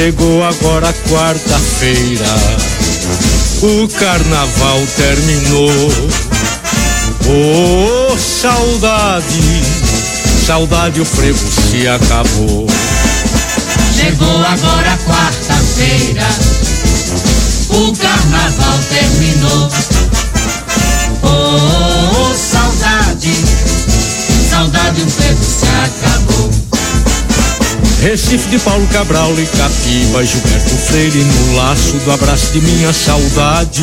Chegou agora a quarta-feira, o carnaval terminou. Oh, saudade, saudade, o frevo se acabou. Chegou agora a quarta-feira, o carnaval terminou. Oh, saudade, saudade, o frevo se acabou. Recife de Paulo Cabral e Capiba, Gilberto Freire no laço do abraço de minha saudade.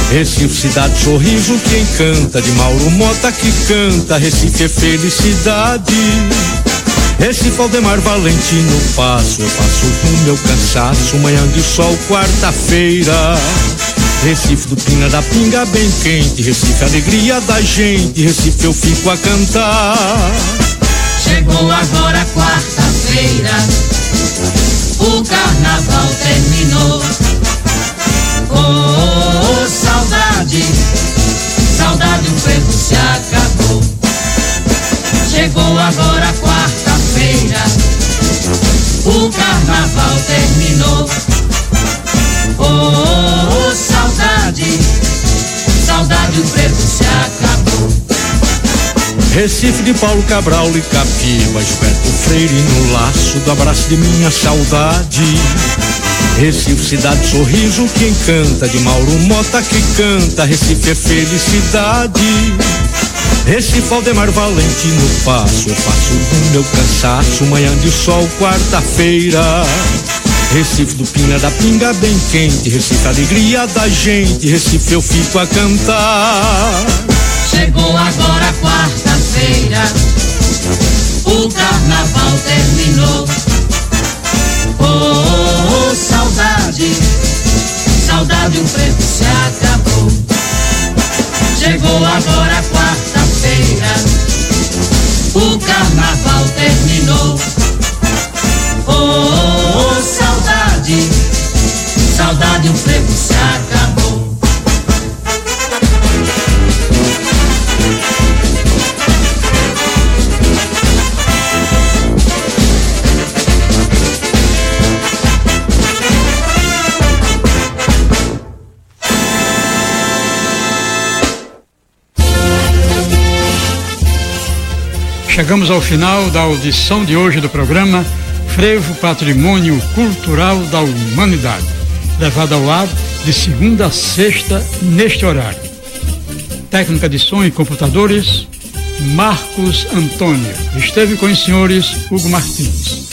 Recife, cidade, sorriso que encanta, de Mauro Mota que canta, Recife é felicidade. Recife, Aldemar Valentino passo, eu passo com meu cansaço, manhã de sol, quarta-feira. Recife do Pina da Pinga bem quente, Recife, alegria da gente, Recife eu fico a cantar. Chegou agora a quarta-feira, o carnaval terminou. Oh, saudade, saudade, o frevo se acabou. Chegou agora a quarta-feira, o carnaval terminou. Oh, saudade, saudade, o frevo se acabou. Recife de Paulo Cabral e Capiba, Gilberto Freire no laço do abraço de minha saudade. Recife, cidade, sorriso que encanta, de Mauro Mota que canta, Recife é felicidade. Recife, Aldemar Valentino passo, eu passo do meu cansaço, manhã de sol, quarta-feira. Recife do Pina da Pinga bem quente, Recife, alegria da gente, Recife eu fico a cantar. Chegou agora a quarta-feira, o carnaval terminou. Oh, saudade, saudade, o frevo se acabou. Chegou agora a quarta-feira, o carnaval terminou. Oh, saudade, saudade, o frevo se acabou. Chegamos ao final da audição de hoje do programa Frevo, Patrimônio Cultural da Humanidade, levado ao ar de segunda a sexta neste horário. Técnica de som e computadores, Marcos Antônio. Esteve com os senhores Hugo Martins.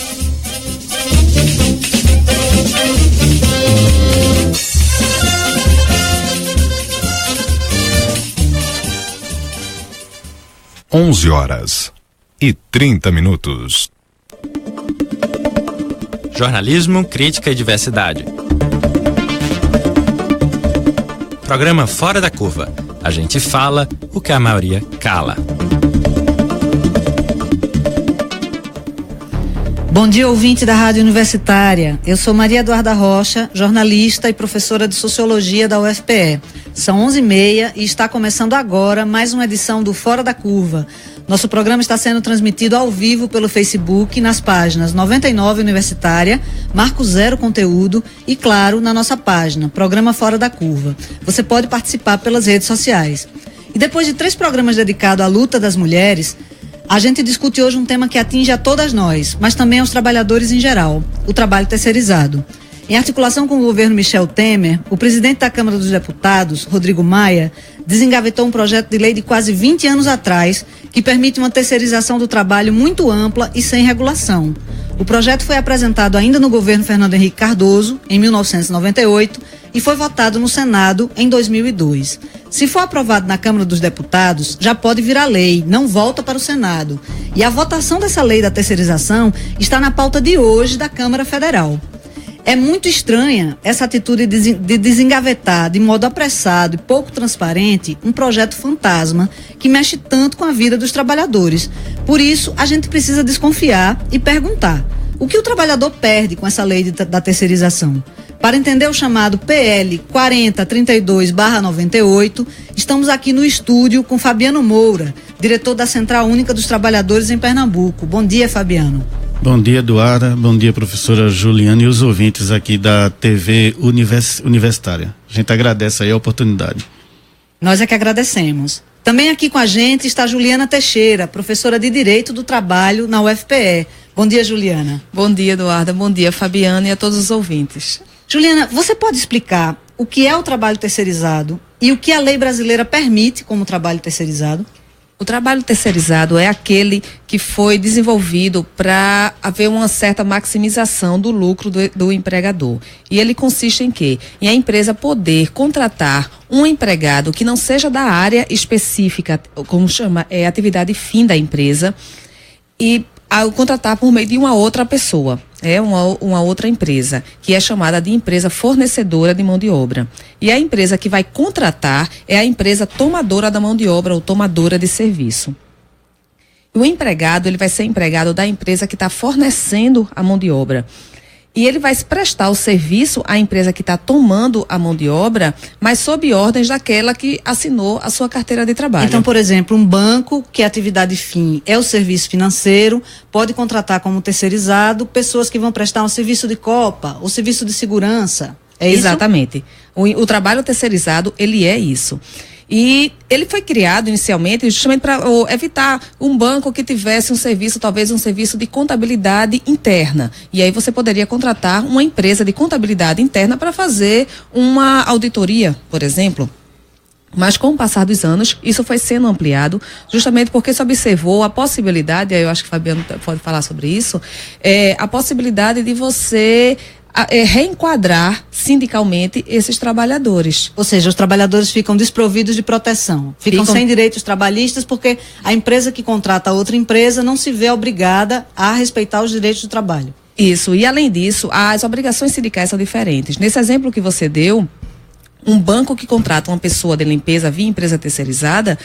(11h30). Jornalismo, crítica e diversidade. Programa Fora da Curva. A gente fala o que a maioria cala. Bom dia, ouvinte da Rádio Universitária. Eu sou Maria Eduarda Rocha, jornalista e professora de Sociologia da UFPE. São 11h30 e está começando agora mais uma edição do Fora da Curva. Nosso programa está sendo transmitido ao vivo pelo Facebook, nas páginas 99 Universitária, Marco Zero Conteúdo e, claro, na nossa página, Programa Fora da Curva. Você pode participar pelas redes sociais. E depois de 3 programas dedicados à luta das mulheres, a gente discute hoje um tema que atinge a todas nós, mas também aos trabalhadores em geral, o trabalho terceirizado. Em articulação com o governo Michel Temer, o presidente da Câmara dos Deputados, Rodrigo Maia, desengavetou um projeto de lei de quase 20 anos atrás que permite uma terceirização do trabalho muito ampla e sem regulação. O projeto foi apresentado ainda no governo Fernando Henrique Cardoso, em 1998, e foi votado no Senado em 2002. Se for aprovado na Câmara dos Deputados, já pode virar lei, não volta para o Senado. E a votação dessa lei da terceirização está na pauta de hoje da Câmara Federal. É muito estranha essa atitude de desengavetar de modo apressado e pouco transparente um projeto fantasma que mexe tanto com a vida dos trabalhadores. Por isso, a gente precisa desconfiar e perguntar: o que o trabalhador perde com essa lei da terceirização? Para entender o chamado PL 4032/98, estamos aqui no estúdio com Fabiano Moura, diretor da Central Única dos Trabalhadores em Pernambuco. Bom dia, Fabiano. Bom dia, Eduarda. Bom dia, professora Juliana e os ouvintes aqui da TV Universitária. A gente agradece aí a oportunidade. Nós é que agradecemos. Também aqui com a gente está Juliana Teixeira, professora de Direito do Trabalho na UFPE. Bom dia, Juliana. Bom dia, Eduarda. Bom dia, Fabiana, e a todos os ouvintes. Juliana, você pode explicar o que é o trabalho terceirizado e o que a lei brasileira permite como trabalho terceirizado? O trabalho terceirizado é aquele que foi desenvolvido para haver uma certa maximização do lucro do empregador. E ele consiste em quê? Em a empresa poder contratar um empregado que não seja da área específica, como chama, atividade fim da empresa, e ao contratar por meio de uma outra pessoa, uma outra empresa, que é chamada de empresa fornecedora de mão de obra. E a empresa que vai contratar é a empresa tomadora da mão de obra ou tomadora de serviço. O empregado, ele vai ser empregado da empresa que está fornecendo a mão de obra. E ele vai prestar o serviço à empresa que está tomando a mão de obra, mas sob ordens daquela que assinou a sua carteira de trabalho. Então, por exemplo, um banco, que a atividade fim é o serviço financeiro, pode contratar como terceirizado pessoas que vão prestar um serviço de copa, ou serviço de segurança. É isso? Exatamente. O trabalho terceirizado, ele é isso. E ele foi criado inicialmente justamente para evitar um banco que tivesse um serviço, talvez um serviço de contabilidade interna. E aí você poderia contratar uma empresa de contabilidade interna para fazer uma auditoria, por exemplo. Mas com o passar dos anos, isso foi sendo ampliado, justamente porque se observou a possibilidade, aí eu acho que o Fabiano pode falar sobre isso, a possibilidade de você reenquadrar sindicalmente esses trabalhadores. Ou seja, os trabalhadores ficam desprovidos de proteção, ficam sem direitos trabalhistas porque a empresa que contrata outra empresa não se vê obrigada a respeitar os direitos do trabalho. Isso, e além disso, as obrigações sindicais são diferentes. Nesse exemplo que você deu, um banco que contrata uma pessoa de limpeza via empresa terceirizada,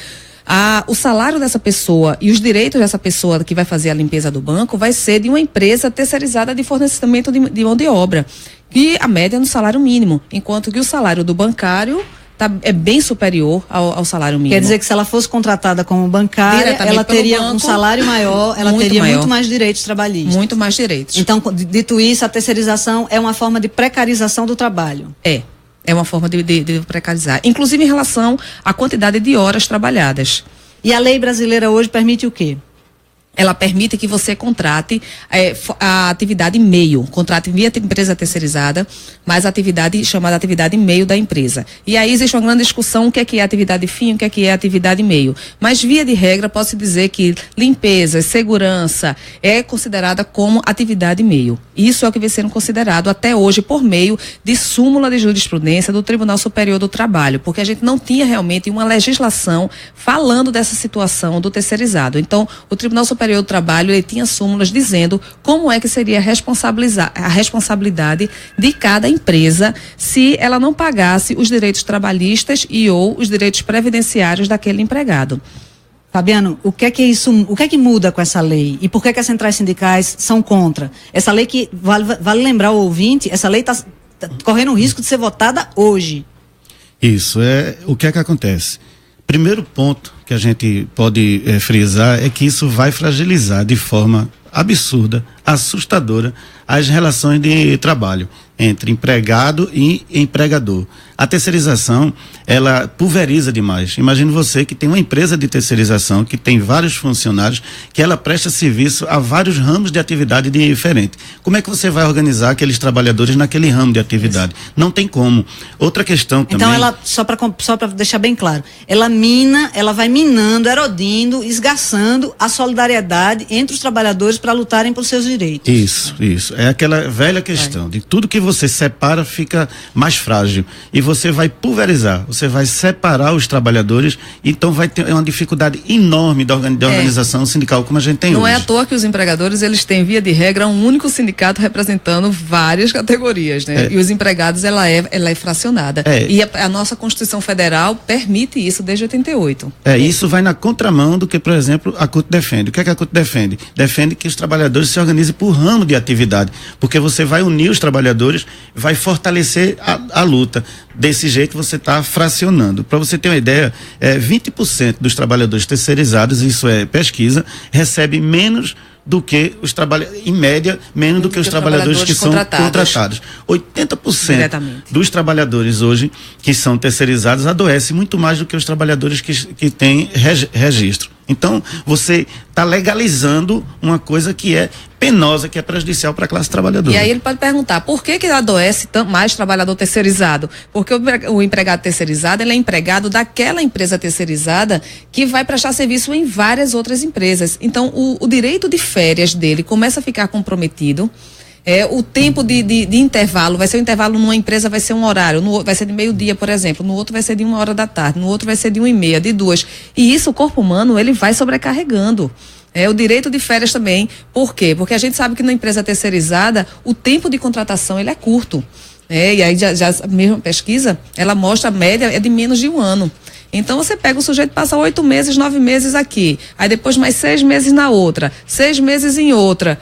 o salário dessa pessoa e os direitos dessa pessoa que vai fazer a limpeza do banco vai ser de uma empresa terceirizada de fornecimento de mão de obra, e a média no salário mínimo, enquanto que o salário do bancário é bem superior ao salário mínimo. Quer dizer que se ela fosse contratada como bancária, ela teria um salário maior, ela teria muito mais direitos trabalhistas. Muito mais direitos. Então, dito isso, a terceirização é uma forma de precarização do trabalho. É uma forma de precarizar, inclusive em relação à quantidade de horas trabalhadas. E a lei brasileira hoje permite o quê? Ela permite que você contrate a atividade meio, contrate via empresa terceirizada, mas a atividade chamada atividade meio da empresa. E aí existe uma grande discussão o que é atividade fim, o que é atividade meio. Mas via de regra posso dizer que limpeza, segurança é considerada como atividade meio. Isso é o que vem sendo considerado até hoje por meio de súmula de jurisprudência do Tribunal Superior do Trabalho, porque a gente não tinha realmente uma legislação falando dessa situação do terceirizado. Então, o Tribunal Superior do Trabalho, ele tinha súmulas dizendo como é que seria a responsabilidade de cada empresa se ela não pagasse os direitos trabalhistas e ou os direitos previdenciários daquele empregado. Fabiano, o que é que muda com essa lei? E por que as centrais sindicais são contra? Essa lei que, vale lembrar o ouvinte, essa lei está correndo o risco de ser votada hoje. Isso, o que é que acontece? Primeiro ponto que a gente pode frisar é que isso vai fragilizar de forma absurda, assustadora, as relações de trabalho entre empregado e empregador. A terceirização, ela pulveriza demais. Imagine você que tem uma empresa de terceirização que tem vários funcionários, que ela presta serviço a vários ramos de atividade diferente. Como é que você vai organizar aqueles trabalhadores naquele ramo de atividade? Isso. Não tem como. Outra questão também... Então ela, só para deixar bem claro, ela vai minando, erodindo, esgaçando a solidariedade entre os trabalhadores para lutarem por seus direitos. Isso. É aquela velha questão de tudo que você separa fica mais frágil. E você vai pulverizar, você vai separar os trabalhadores, então vai ter uma dificuldade enorme da organização sindical como a gente tem hoje. Não é à toa que os empregadores, eles têm via de regra um único sindicato representando várias categorias, né? E os empregados, ela é fracionada. E a nossa Constituição Federal permite isso desde 88. Isso vai na contramão do que, por exemplo, a CUT defende. O que é que a CUT defende? Defende que os trabalhadores se organizem por ramo de atividade, porque você vai unir os trabalhadores, vai fortalecer a luta. Desse jeito você está fracionando. Para você ter uma ideia, 20% dos trabalhadores terceirizados, isso é pesquisa, recebe menos do que os trabalhadores, em média, menos do que os trabalhadores que são contratados. 80% dos trabalhadores hoje que são terceirizados adoecem muito mais do que os trabalhadores que têm registro. Então, você está legalizando uma coisa que é penosa, que é prejudicial para a classe trabalhadora. E aí ele pode perguntar, por que adoece mais trabalhador terceirizado? Porque o empregado terceirizado, ele é empregado daquela empresa terceirizada que vai prestar serviço em várias outras empresas. Então, o direito de férias dele começa a ficar comprometido. O tempo de intervalo, vai ser um intervalo numa empresa, vai ser um horário, vai ser de meio-dia, por exemplo, no outro vai ser de 1h, no outro vai ser de 1h30, de 2. E isso, o corpo humano, ele vai sobrecarregando. O direito de férias também. Por quê? Porque a gente sabe que na empresa terceirizada, o tempo de contratação, ele é curto. E aí, já a mesma pesquisa, ela mostra a média é de menos de 1 ano. Então, você pega o sujeito, passa 8 meses, 9 meses aqui, aí depois mais 6 meses na outra, 6 meses em outra.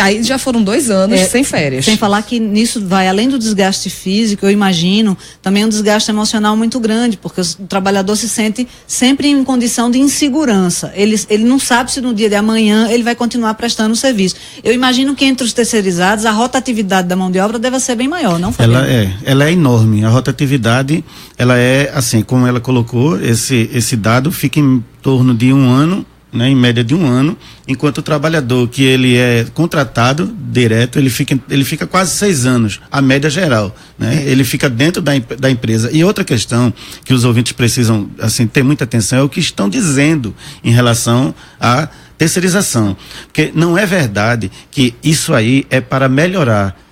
Aí já foram 2 anos sem férias. Sem falar que nisso vai, além do desgaste físico, eu imagino, também um desgaste emocional muito grande, porque o trabalhador se sente sempre em condição de insegurança. Ele não sabe se no dia de amanhã ele vai continuar prestando o serviço. Eu imagino que entre os terceirizados, a rotatividade da mão de obra deve ser bem maior, não, Fabiano? Ela é enorme. A rotatividade, ela é, assim, como ela colocou, esse dado fica em torno de 1 ano, né, em média de 1 ano, enquanto o trabalhador que ele é contratado direto, ele fica quase 6 anos, a média geral, né? Ele fica dentro da empresa. E outra questão que os ouvintes precisam, assim, ter muita atenção é o que estão dizendo em relação à terceirização, porque não é verdade que isso aí é para melhorar.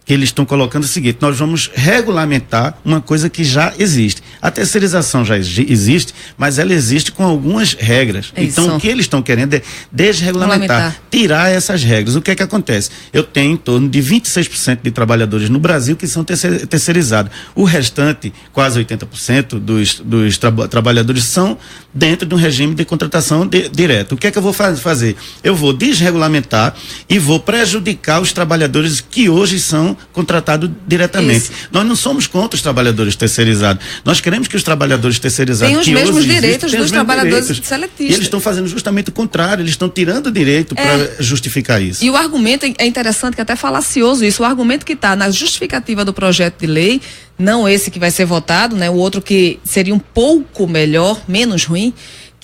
Que eles estão colocando o seguinte: nós vamos regulamentar uma coisa que já existe. A terceirização já existe, mas ela existe com algumas regras. Então, o que eles estão querendo é desregulamentar, tirar essas regras. O que é que acontece? Eu tenho em torno de 26% de trabalhadores no Brasil que são terceirizados. O restante, quase 80% dos trabalhadores são dentro de um regime de contratação direta. O que é que eu vou fazer? Eu vou desregulamentar e vou prejudicar os trabalhadores que hoje são contratados diretamente. Isso. Nós não somos contra os trabalhadores terceirizados. Nós queremos que os trabalhadores terceirizados tenham os mesmos direitos dos trabalhadores seletistas. E eles estão fazendo justamente o contrário, eles estão tirando o direito para justificar isso. E o argumento é interessante, que é até falacioso isso, o argumento que está na justificativa do projeto de lei, não esse que vai ser votado, né, o outro que seria um pouco melhor, menos ruim,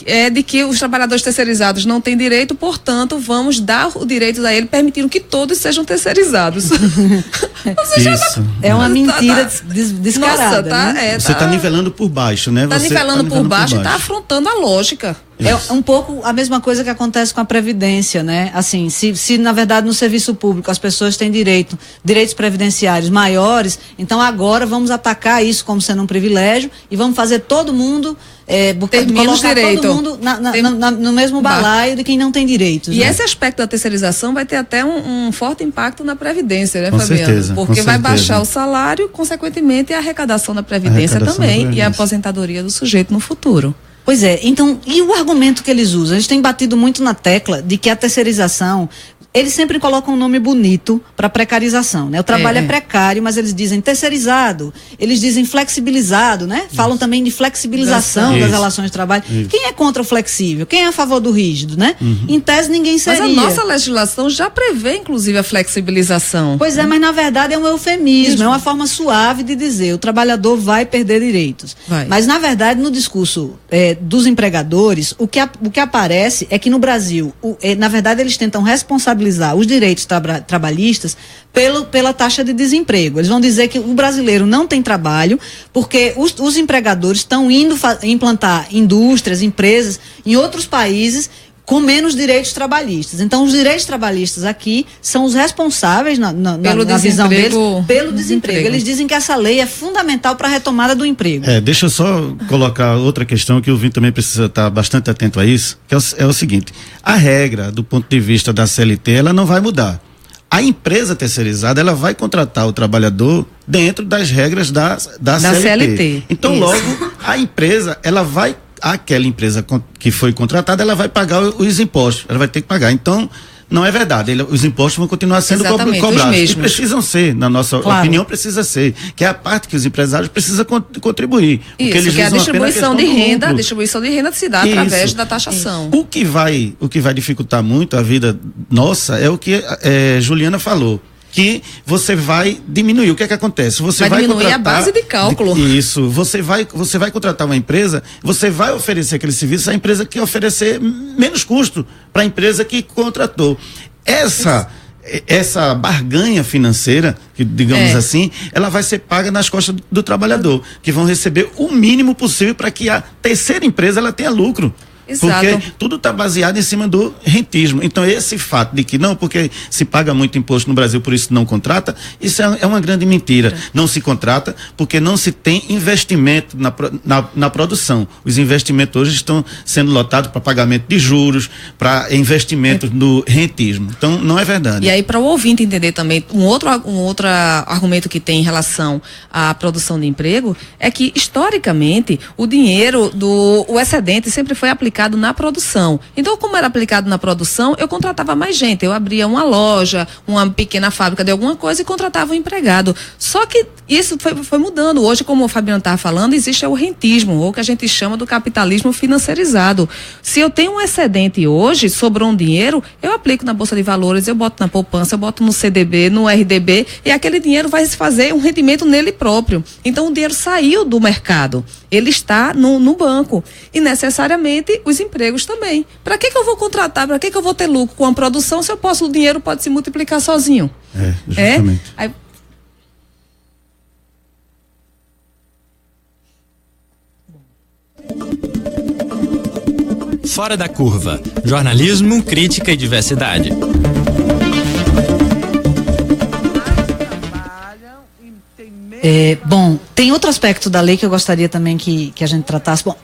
é de que os trabalhadores terceirizados não têm direito, portanto, vamos dar o direito a ele, permitindo que todos sejam terceirizados. Isso. É uma mentira descarada. Nossa, né? Você está nivelando por baixo, né? Está nivelando por baixo e está afrontando a lógica. É um pouco a mesma coisa que acontece com a Previdência, né? Assim, se na verdade no serviço público as pessoas têm direitos previdenciários maiores, então agora vamos atacar isso como sendo um privilégio e vamos fazer todo mundo colocar todo mundo no mesmo balaio de quem não tem direitos. E né? esse aspecto da terceirização vai ter até um forte impacto na Previdência, né, com Fabiano? Certeza, porque vai certeza. baixar o salário, consequentemente a arrecadação da Previdência também e a aposentadoria do sujeito no futuro. Pois é, então, e o argumento que eles usam? Eles têm batido muito na tecla de que a terceirização, eles sempre colocam um nome bonito para precarização, né? O trabalho é precário, mas eles dizem terceirizado, eles dizem flexibilizado, né? Falam também de flexibilização das relações de trabalho. Isso. Quem é contra o flexível? Quem é a favor do rígido, né? Em tese ninguém seria. Mas a nossa legislação já prevê, inclusive, a flexibilização. Pois é, mas na verdade é um eufemismo, é uma forma suave de dizer o trabalhador vai perder direitos. Mas na verdade no discurso dos empregadores, o que aparece é que no Brasil, na verdade eles tentam responsabilizar os direitos trabalhistas pela taxa de desemprego. Eles vão dizer que o brasileiro não tem trabalho porque os empregadores estão indo implantar indústrias, empresas em outros países com menos direitos trabalhistas. Então, os direitos trabalhistas aqui são os responsáveis, na visão deles, pelo desemprego. Eles dizem que essa lei é fundamental para a retomada do emprego. Deixa eu só colocar outra questão que o ouvinte também precisa estar bastante atento a isso, que é o seguinte: a regra, do ponto de vista da CLT, ela não vai mudar. A empresa terceirizada, ela vai contratar o trabalhador dentro das regras da CLT. Então, logo, a empresa, aquela empresa que foi contratada, ela vai pagar os impostos, ela vai ter que pagar. Então, Não é verdade. Os impostos vão continuar sendo cobrados. E precisam ser, na nossa opinião, precisa ser. Que é a parte que os empresários precisam contribuir. Isso, eles que é a distribuição de renda. A distribuição de renda se dá através da taxação. O que vai dificultar muito a vida nossa é o que Juliana falou. Que você vai diminuir. O que é que acontece? Você vai diminuir a base de cálculo. Isso. Você vai contratar uma empresa, você vai oferecer aquele serviço à empresa que oferecer menos custo para a empresa que contratou. Essa barganha financeira, que digamos assim, ela vai ser paga nas costas do trabalhador, que vão receber o mínimo possível para que a terceira empresa ela tenha lucro. Exato. Porque tudo está baseado em cima do rentismo. Então, esse fato de que não, porque se paga muito imposto no Brasil, por isso não contrata, isso é uma grande mentira. Não se contrata porque não se tem investimento na produção. Os investimentos hoje estão sendo lotados para pagamento de juros, para investimento no rentismo. Então, não é verdade. E aí, para o ouvinte entender também, um outro argumento que tem em relação à produção de emprego é que, historicamente, o dinheiro o excedente sempre foi aplicado na produção. Então, como era aplicado na produção, eu contratava mais gente. Eu abria uma loja, uma pequena fábrica de alguma coisa e contratava um empregado. Só que isso foi mudando. Hoje, como o Fabiano estava falando, existe o rentismo, ou o que a gente chama do capitalismo financiarizado. Se eu tenho um excedente hoje, sobrou um dinheiro, eu aplico na Bolsa de Valores, eu boto na poupança, eu boto no CDB, no RDB, e aquele dinheiro vai se fazer um rendimento nele próprio. Então, o dinheiro saiu do mercado. Ele está no banco. E, necessariamente, os empregos também. Para que eu vou contratar? Para que eu vou ter lucro com a produção se o dinheiro pode se multiplicar sozinho? Justamente. Fora da Curva. Jornalismo, crítica e diversidade. Bom, tem outro aspecto da lei que eu gostaria também que a gente tratasse. Bom,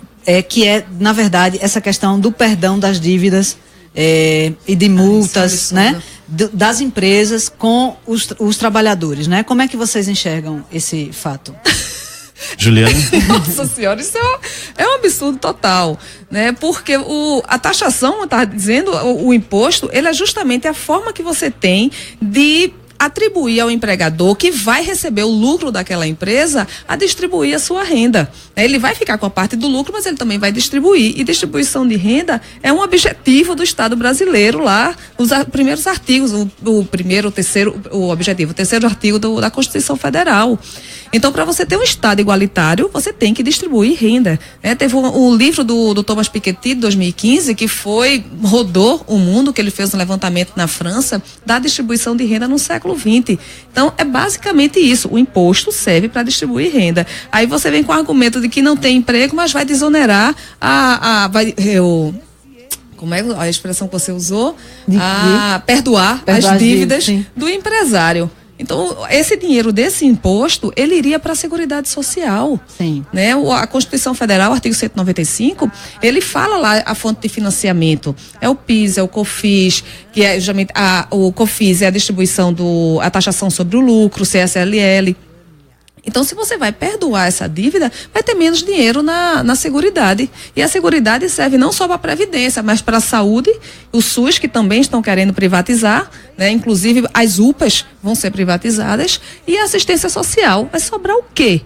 que é, na verdade, essa questão do perdão das dívidas e de multas, né? Das empresas com os trabalhadores, né? Como é que vocês enxergam esse fato? Juliana? Nossa senhora, isso é um absurdo total, né? Porque a taxação, está dizendo, o imposto, ele é justamente a forma que você tem de atribuir ao empregador que vai receber o lucro daquela empresa a distribuir a sua renda. Ele vai ficar com a parte do lucro, mas ele também vai distribuir. E distribuição de renda é um objetivo do Estado brasileiro lá, os primeiros artigos, o terceiro artigo da Constituição Federal. Então, para você ter um Estado igualitário, você tem que distribuir renda. Teve um livro do Thomas Piketty, de 2015, que rodou o mundo, que ele fez um levantamento na França, da distribuição de renda no século XX. Então, é basicamente isso. O imposto serve para distribuir renda. Aí você vem com o argumento de que não tem emprego, mas vai desonerar como é a expressão que você usou? Perdoar as dívidas do empresário. Então, esse dinheiro desse imposto, ele iria para a Seguridade Social. Sim. Né? A Constituição Federal, artigo 195, ele fala lá a fonte de financiamento. É o PIS, é o COFINS, que é justamente o COFINS é a distribuição a taxação sobre o lucro, CSLL. Então, se você vai perdoar essa dívida, vai ter menos dinheiro na Seguridade. E a Seguridade serve não só para a Previdência, mas para a saúde, o SUS, que também estão querendo privatizar, né? Inclusive as UPAs vão ser privatizadas, e a assistência social. Vai sobrar o quê?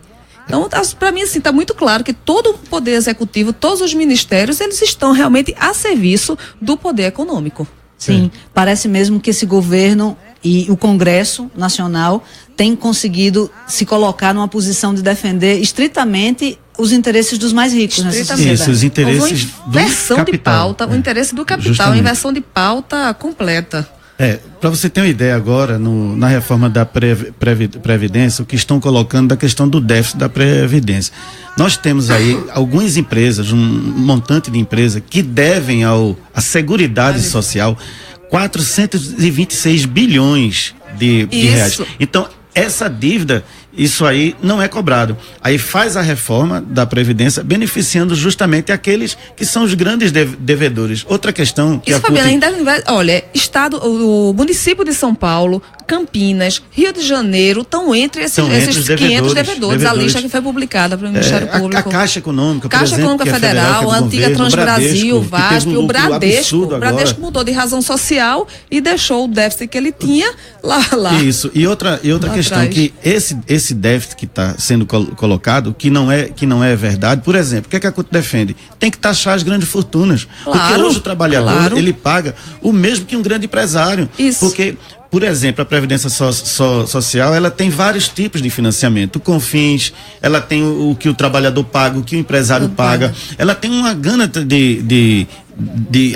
Então, para mim, assim, está muito claro que todo o poder executivo, todos os ministérios, eles estão realmente a serviço do poder econômico. Sim, parece mesmo que esse governo e o Congresso Nacional tem conseguido se colocar numa posição de defender estritamente os interesses dos mais ricos nessa sociedade. Isso, os interesses do capital. De pauta, o interesse do capital, a inversão de pauta completa. Para você ter uma ideia agora, na reforma da Previdência, o que estão colocando da questão do déficit da Previdência. Nós temos aí algumas empresas, um montante de empresas que devem à Seguridade Social 426 bilhões de reais. Então, essa dívida, isso aí não é cobrado. Aí faz a reforma da Previdência beneficiando justamente aqueles que são os grandes devedores. Outra questão que Fabiana, olha, o município de São Paulo Campinas, Rio de Janeiro estão entre esses 500 devedores. A lista que foi publicada pelo Ministério Público. A Caixa Econômica, Caixa Econômica Federal, a antiga Transbrasil, VASP, o Bradesco. O Bradesco mudou de razão social e deixou o déficit que ele tinha lá. Isso. E outra questão atrás. Que esse déficit que está sendo colocado, que não é verdade, por exemplo, o que a CUT defende? Tem que taxar as grandes fortunas. Porque hoje o trabalhador, ele paga o mesmo que um grande empresário. Isso. Porque, por exemplo, a Previdência Social, ela tem vários tipos de financiamento. O CONFINS, ela tem o que o trabalhador paga, o que o empresário paga. Ela tem uma gana de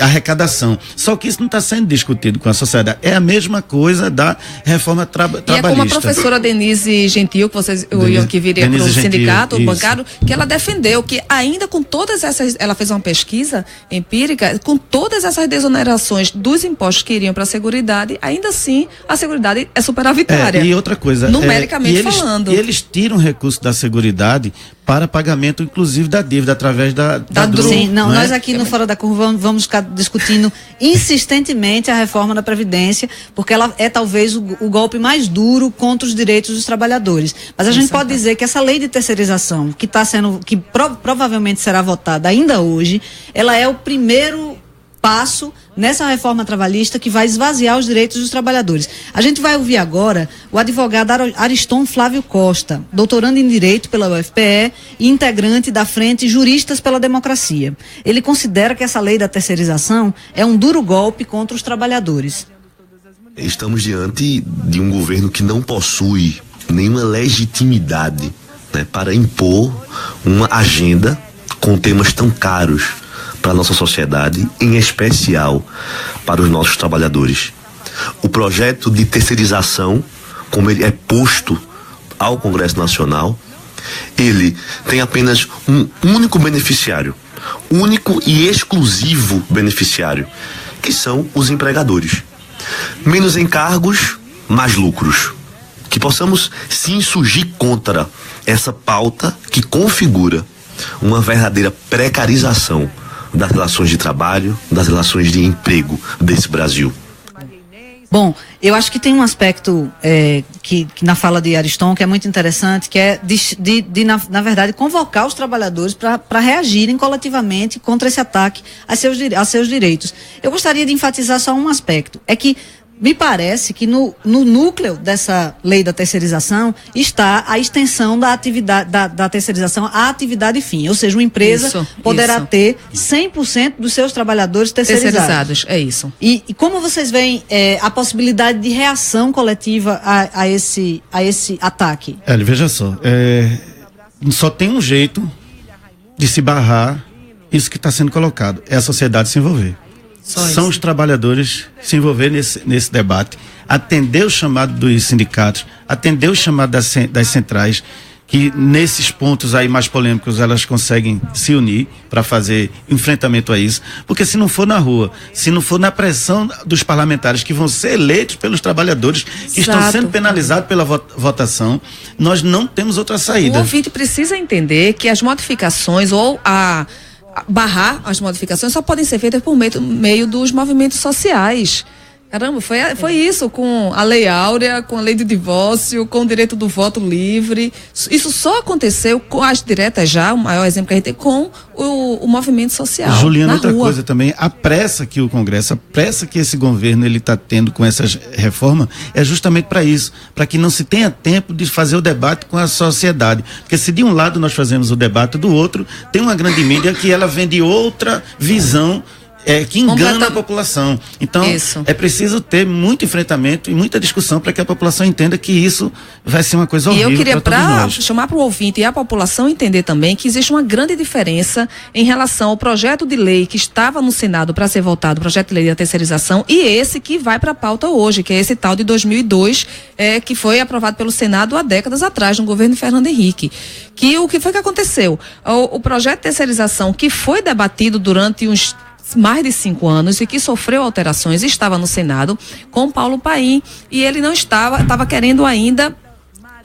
arrecadação. Só que isso não está sendo discutido com a sociedade. É a mesma coisa da reforma trabalhista. E é como a professora Denise Gentil, que vocês que viria para o sindicato, o bancário, que ela defendeu que ainda com todas essas, ela fez uma pesquisa empírica, com todas essas desonerações dos impostos que iriam para a Seguridade, ainda assim a Seguridade é superavitária. E outra coisa, numericamente falando. E eles tiram recurso da Seguridade para pagamento, inclusive, da dívida, através da DRU. Sim, nós aqui no Fora da Curva vamos ficar discutindo insistentemente a reforma da Previdência, porque ela é talvez o golpe mais duro contra os direitos dos trabalhadores. Mas a gente pode dizer que essa lei de terceirização, que provavelmente será votada ainda hoje, ela é o primeiro passo nessa reforma trabalhista que vai esvaziar os direitos dos trabalhadores. A gente vai ouvir agora o advogado Ariston Flávio Costa, doutorando em Direito pela UFPE e integrante da Frente Juristas pela Democracia. Ele considera que essa lei da terceirização é um duro golpe contra os trabalhadores. Estamos diante de um governo que não possui nenhuma legitimidade, né, para impor uma agenda com temas tão caros para a nossa sociedade, em especial para os nossos trabalhadores. O projeto de terceirização, como ele é posto ao Congresso Nacional, ele tem apenas um único beneficiário, único e exclusivo beneficiário, que são os empregadores. Menos encargos, mais lucros. Que possamos se insurgir contra essa pauta que configura uma verdadeira precarização das relações de trabalho, das relações de emprego desse Brasil. Bom, eu acho que tem um aspecto que na fala de Ariston que é muito interessante, que é na verdade, convocar os trabalhadores para reagirem coletivamente contra esse ataque a seus direitos. Eu gostaria de enfatizar só um aspecto, é que me parece que no núcleo dessa lei da terceirização está a extensão da atividade da terceirização à atividade fim, ou seja, uma empresa poderá ter 100% dos seus trabalhadores terceirizados. É isso. E como vocês veem a possibilidade de reação coletiva a esse ataque? Veja só tem um jeito de se barrar isso que está sendo colocado, é a sociedade se envolver. São os trabalhadores se envolver nesse debate, atender o chamado dos sindicatos, atender o chamado das centrais, que nesses pontos aí mais polêmicos elas conseguem se unir para fazer enfrentamento a isso, porque se não for na rua, se não for na pressão dos parlamentares que vão ser eleitos pelos trabalhadores que estão sendo penalizados pela votação, nós não temos outra saída. O ouvinte precisa entender que as modificações ou barrar as modificações só podem ser feitas por meio dos movimentos sociais. Caramba, foi isso com a Lei Áurea, com a Lei do Divórcio, com o direito do voto livre. Isso só aconteceu com as diretas já, o maior exemplo que a gente tem, com o movimento social. Juliana, outra coisa também, a pressa que o Congresso, a pressa que esse governo ele está tendo com essas reformas é justamente para isso, para que não se tenha tempo de fazer o debate com a sociedade. Porque se de um lado nós fazemos o debate, do outro tem uma grande mídia que ela vende outra visão que engana a população. Então, é preciso ter muito enfrentamento e muita discussão para que a população entenda que isso vai ser uma coisa horrível. E eu queria chamar para o ouvinte e a população entender também que existe uma grande diferença em relação ao projeto de lei que estava no Senado para ser votado, o projeto de lei da terceirização, e esse que vai para a pauta hoje, que é esse tal de 2002, que foi aprovado pelo Senado há décadas atrás, no governo de Fernando Henrique. O que foi que aconteceu? O projeto de terceirização que foi debatido durante uns mais de 5 anos e que sofreu alterações, estava no Senado com Paulo Paim, e ele não estava querendo ainda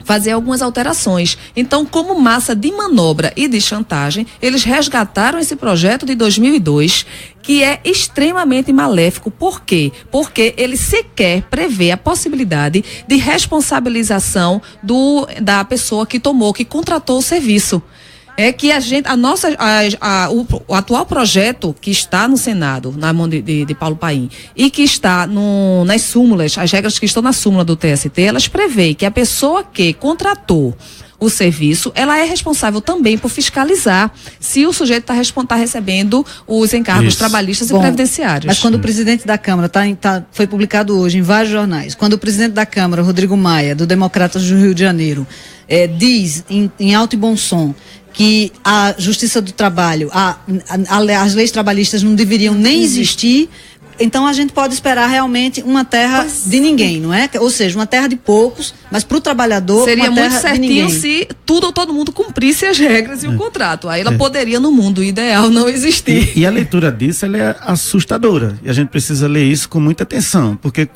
fazer algumas alterações. Então, como massa de manobra e de chantagem, eles resgataram esse projeto de 2002, que é extremamente maléfico. Por quê? Porque ele sequer prevê a possibilidade de responsabilização da pessoa que contratou o serviço. É que o atual projeto que está no Senado, na mão de Paulo Paim, e que está nas súmulas, as regras que estão na súmula do TST, elas prevêem que a pessoa que contratou o serviço, ela é responsável também por fiscalizar se o sujeito está recebendo os encargos trabalhistas e previdenciários. Mas quando o presidente da Câmara, foi publicado hoje em vários jornais, quando o presidente da Câmara, Rodrigo Maia, do Democratas do Rio de Janeiro, diz em alto e bom som que a Justiça do Trabalho, as leis trabalhistas não deveriam nem existir, então a gente pode esperar realmente uma terra de ninguém, não é? Ou seja, uma terra de poucos, mas para o trabalhador seria uma terra muito certinho se todo mundo cumprisse as regras e o contrato. Aí ela poderia, no mundo ideal, não existir. E a leitura disso, ela é assustadora. E a gente precisa ler isso com muita atenção, porque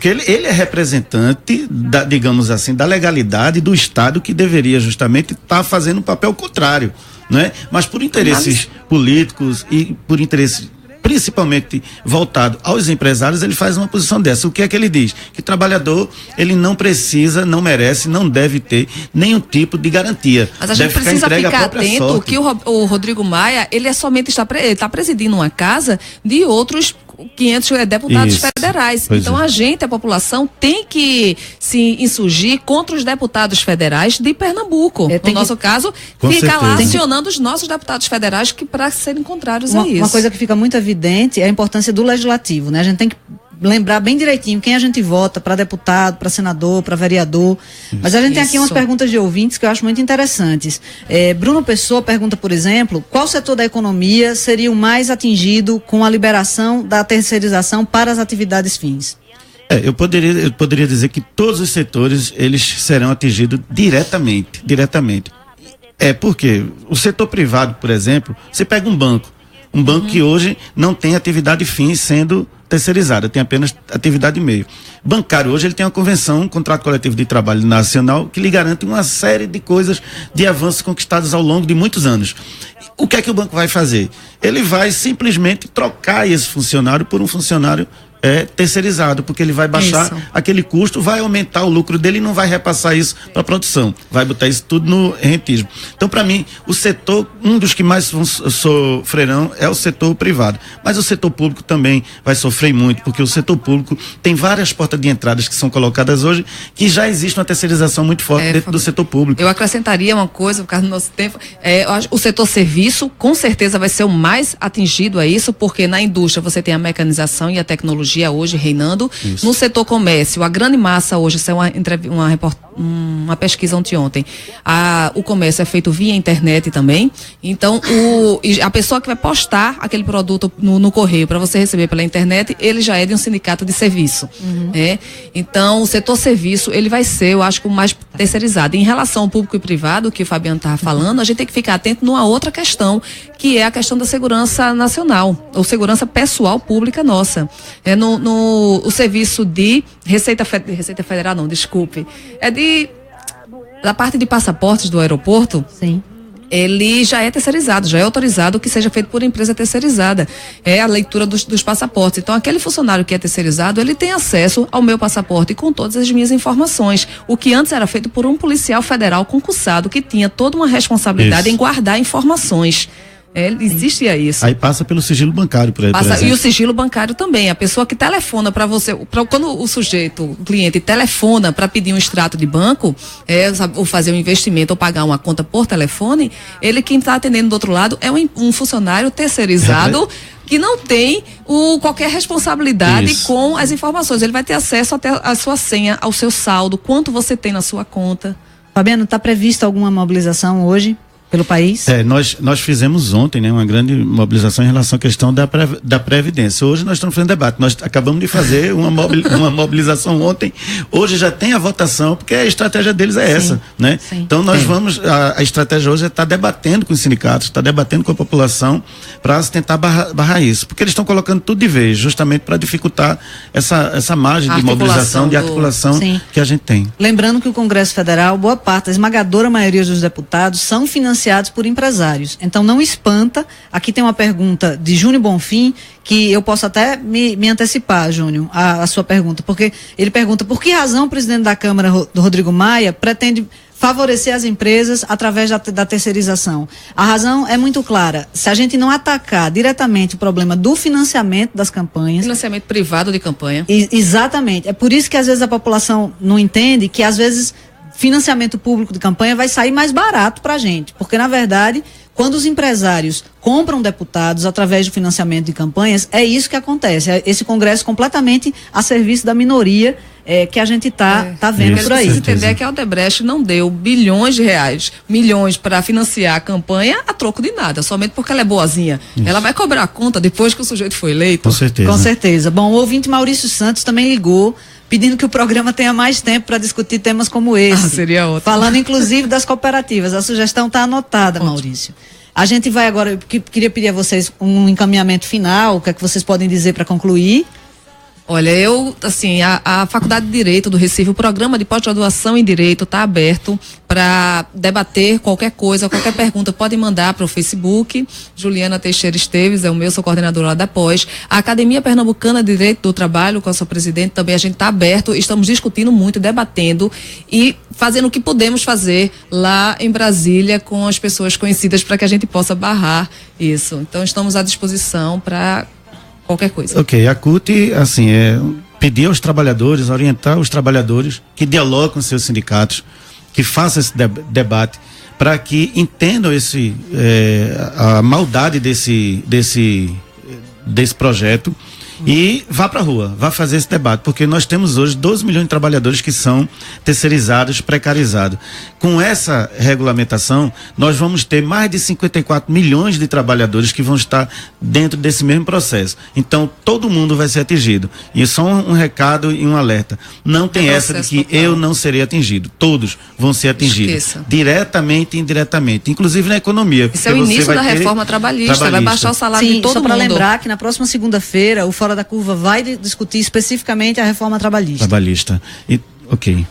ele é representante digamos assim, da legalidade do Estado, que deveria justamente estar fazendo um papel contrário, não é? Mas por interesses políticos e por interesses principalmente voltado aos empresários, ele faz uma posição dessa. O que é que ele diz? Que o trabalhador, ele não precisa, não merece, não deve ter nenhum tipo de garantia. Mas a gente precisa ficar atento que o Rodrigo Maia, ele está presidindo uma casa de outros 500 deputados federais. Então a população tem que se insurgir contra os deputados federais de Pernambuco. No nosso caso, fica lá acionando os nossos deputados federais para serem contrários a isso. Uma coisa que fica muito evidente é a importância do legislativo, né? A gente tem que lembrar bem direitinho quem a gente vota para deputado, para senador, para vereador. Mas a gente tem aqui umas perguntas de ouvintes que eu acho muito interessantes. Bruno Pessoa pergunta, por exemplo, qual setor da economia seria o mais atingido com a liberação da terceirização para as atividades fins? Eu poderia dizer que todos os setores, eles serão atingidos diretamente. Porque o setor privado, por exemplo, você pega um banco que hoje não tem atividade fins sendo terceirizada, tem apenas atividade meio. Bancário hoje ele tem uma convenção, um contrato coletivo de trabalho nacional que lhe garante uma série de coisas, de avanços conquistados ao longo de muitos anos. O que é que o banco vai fazer? Ele vai simplesmente trocar esse funcionário por um funcionário terceirizado, porque ele vai baixar aquele custo, vai aumentar o lucro dele e não vai repassar isso para a produção, vai botar isso tudo no rentismo. Então, para mim, o setor, um dos que mais sofrerão é o setor privado, mas o setor público também vai sofrer muito, porque o setor público tem várias portas de entradas que são colocadas hoje, que já existe uma terceirização muito forte dentro do setor público. Eu acrescentaria uma coisa, por causa do nosso tempo, o setor serviço, com certeza vai ser o mais atingido a isso, porque na indústria você tem a mecanização e a tecnologia hoje reinando. Isso. No setor comércio, a grande massa hoje, isso é uma pesquisa ontem, o comércio é feito via internet também. Então, a pessoa que vai postar aquele produto no correio para você receber pela internet, ele já é de um sindicato de serviço. Então, o setor serviço, ele vai ser, eu acho, o mais terceirizado. Em relação ao público e privado, que o Fabiano estava falando, a gente tem que ficar atento numa outra questão, que é a questão da segurança nacional, ou segurança pessoal pública nossa. O serviço de Receita Federal, não, desculpe, da parte de passaportes do aeroporto. Sim. Ele já é terceirizado, já é autorizado que seja feito por empresa terceirizada. É a leitura dos passaportes. Então, aquele funcionário que é terceirizado, ele tem acesso ao meu passaporte com todas as minhas informações. O que antes era feito por um policial federal concursado, que tinha toda uma responsabilidade em guardar informações. Existia isso. Aí passa pelo sigilo bancário, por exemplo. E o sigilo bancário também. A pessoa que telefona para você, quando o cliente telefona para pedir um extrato de banco, ou fazer um investimento ou pagar uma conta por telefone, quem está atendendo do outro lado é um funcionário terceirizado que não tem qualquer responsabilidade com as informações. Ele vai ter acesso até a sua senha, ao seu saldo, quanto você tem na sua conta. Fabiano, está prevista alguma mobilização hoje? pelo país? Nós fizemos ontem, né, uma grande mobilização em relação à questão da Previdência. Hoje nós estamos fazendo debate. Nós acabamos de fazer uma mobilização ontem. Hoje já tem a votação, porque a estratégia deles é essa, né? Sim. Então nós vamos, a estratégia hoje é estar debatendo com os sindicatos, estar debatendo com a população para tentar barrar isso. Porque eles estão colocando tudo de vez, justamente para dificultar essa margem de mobilização, de articulação que a gente tem. Lembrando que o Congresso Federal, boa parte, a esmagadora maioria dos deputados são financiados por empresários. Então não espanta. Aqui tem uma pergunta de Júnior Bonfim, que eu posso até me antecipar, Júnior, a sua pergunta, porque ele pergunta por que razão o presidente da Câmara, do Rodrigo Maia, pretende favorecer as empresas através da terceirização. A razão é muito clara. Se a gente não atacar diretamente o problema do financiamento das campanhas... Financiamento privado de campanha. Exatamente. É por isso que às vezes a população não entende que às vezes financiamento público de campanha vai sair mais barato para a gente, porque na verdade, quando os empresários compram deputados através do financiamento de campanhas, é isso que acontece, é esse Congresso completamente a serviço da minoria que a gente tá vendo por aí. Você entender que a Odebrecht não deu bilhões de reais, milhões para financiar a campanha a troco de nada, somente porque ela é boazinha. Isso. Ela vai cobrar a conta depois que o sujeito foi eleito. Com certeza. Com certeza. Bom, o ouvinte Maurício Santos também ligou, pedindo que o programa tenha mais tempo para discutir temas como esse. Seria ótimo. Falando inclusive das cooperativas. A sugestão está anotada, ótimo. Maurício. A gente vai agora, queria pedir a vocês um encaminhamento final, o que é que vocês podem dizer para concluir? Olha, a Faculdade de Direito do Recife, o programa de pós-graduação em Direito está aberto para debater qualquer coisa, qualquer pergunta, pode mandar para o Facebook. Juliana Teixeira Esteves é o meu, sou coordenadora lá da pós. A Academia Pernambucana de Direito do Trabalho, com a sua presidente, também a gente está aberto, estamos discutindo muito, debatendo e fazendo o que podemos fazer lá em Brasília com as pessoas conhecidas para que a gente possa barrar isso. Então estamos à disposição para qualquer coisa. Ok, a CUT, pedir aos trabalhadores, orientar os trabalhadores que dialogam com seus sindicatos, que façam esse debate, para que entendam a maldade desse projeto e vá para a rua, vá fazer esse debate, porque nós temos hoje 12 milhões de trabalhadores que são terceirizados, precarizados. Com essa regulamentação, nós vamos ter mais de 54 milhões de trabalhadores que vão estar dentro desse mesmo processo. Então, todo mundo vai ser atingido. E só um recado e um alerta. Não tem essa de que eu não serei atingido. Todos vão ser atingidos. Esqueça. Diretamente e indiretamente. Inclusive na economia. Isso é o início da reforma trabalhista. Vai baixar o salário de todo mundo. Só para lembrar que na próxima segunda-feira, o Fora da Curva vai discutir especificamente a reforma trabalhista. Ok.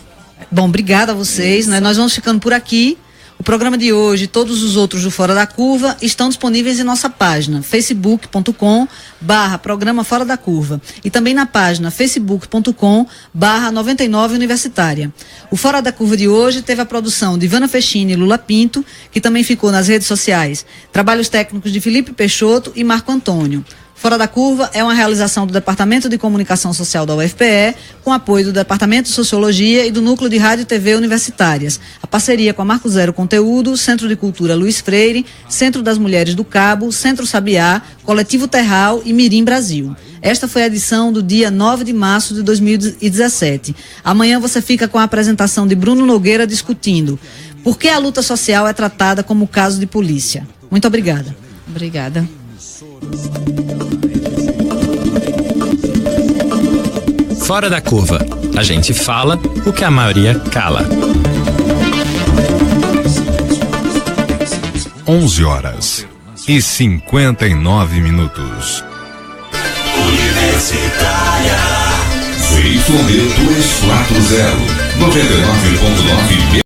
Bom, obrigada a vocês, né? Nós vamos ficando por aqui. O programa de hoje e todos os outros do Fora da Curva estão disponíveis em nossa página facebook.com/programa Fora da Curva e também na página facebook.com/99 Universitária. O Fora da Curva de hoje teve a produção de Ivana Fechini e Lula Pinto, que também ficou nas redes sociais. Trabalhos técnicos de Felipe Peixoto e Marco Antônio. Fora da Curva é uma realização do Departamento de Comunicação Social da UFPE, com apoio do Departamento de Sociologia e do Núcleo de Rádio e TV Universitárias. A parceria com a Marco Zero Conteúdo, Centro de Cultura Luiz Freire, Centro das Mulheres do Cabo, Centro Sabiá, Coletivo Terral e Mirim Brasil. Esta foi a edição do dia 9 de março de 2017. Amanhã você fica com a apresentação de Bruno Nogueira discutindo por que a luta social é tratada como caso de polícia. Muito obrigada. Obrigada. Fora da Curva. A gente fala o que a maioria cala. 11h59. Universitária. ZYD 240, 99.9